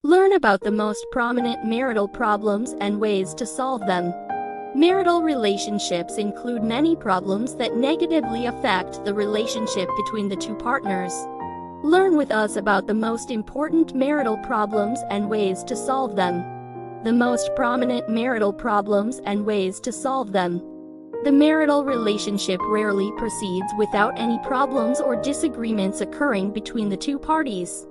Learn about the most prominent marital problems and ways to solve them. Marital relationships include many problems that negatively affect the relationship between the two partners. Learn with us about the most important marital problems and ways to solve them. The most prominent marital problems and ways to solve them. The marital relationship rarely proceeds without any problems or disagreements occurring between the two parties.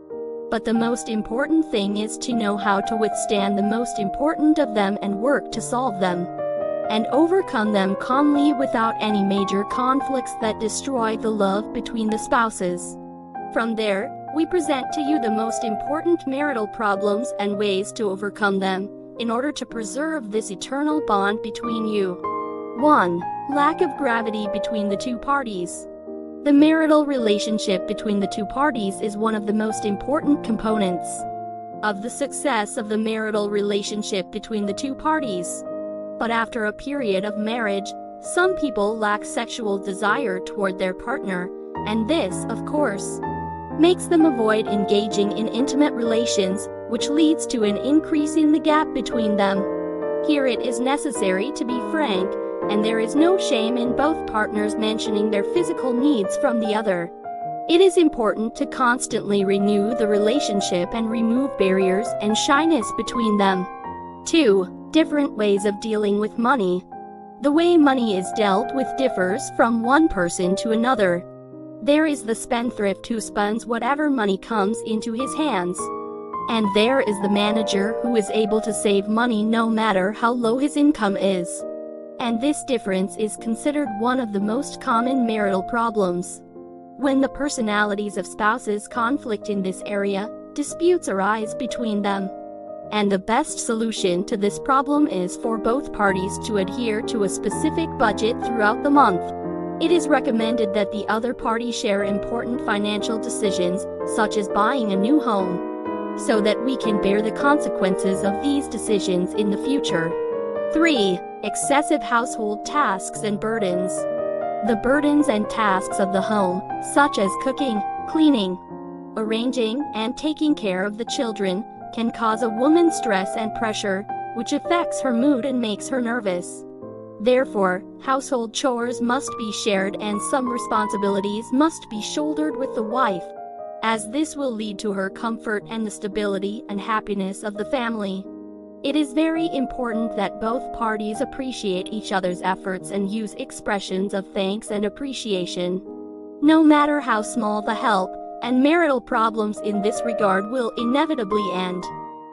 But the most important thing is to know how to withstand the most important of them and work to solve them, and overcome them calmly without any major conflicts that destroy the love between the spouses. From there, we present to you the most important marital problems and ways to overcome them, in order to preserve this eternal bond between you. 1. Lack of gravity between the two parties. The marital relationship between the two parties is one of the most important components of the success of the marital relationship between the two parties. But after a period of marriage, some people lack sexual desire toward their partner, and this, of course, makes them avoid engaging in intimate relations, which leads to an increase in the gap between them. Here it is necessary to be frank, and there is no shame in both partners mentioning their physical needs from the other. It is important to constantly renew the relationship and remove barriers and shyness between them. 2. Different ways of dealing with money. The way money is dealt with differs from one person to another. There is the spendthrift who spends whatever money comes into his hands. And there is the manager who is able to save money no matter how low his income is. And this difference is considered one of the most common marital problems. When the personalities of spouses conflict in this area, disputes arise between them. And the best solution to this problem is for both parties to adhere to a specific budget throughout the month. It is recommended that the other party share important financial decisions, such as buying a new home, so that we can bear the consequences of these decisions in the future. 3. Excessive household tasks and burdens. The burdens and tasks of the home, such as cooking, cleaning, arranging, and taking care of the children, can cause a woman stress and pressure, which affects her mood and makes her nervous. Therefore, household chores must be shared and some responsibilities must be shouldered with the wife, as this will lead to her comfort and the stability and happiness of the family. It is very important that both parties appreciate each other's efforts and use expressions of thanks and appreciation, no matter how small the help, and marital problems in this regard will inevitably end.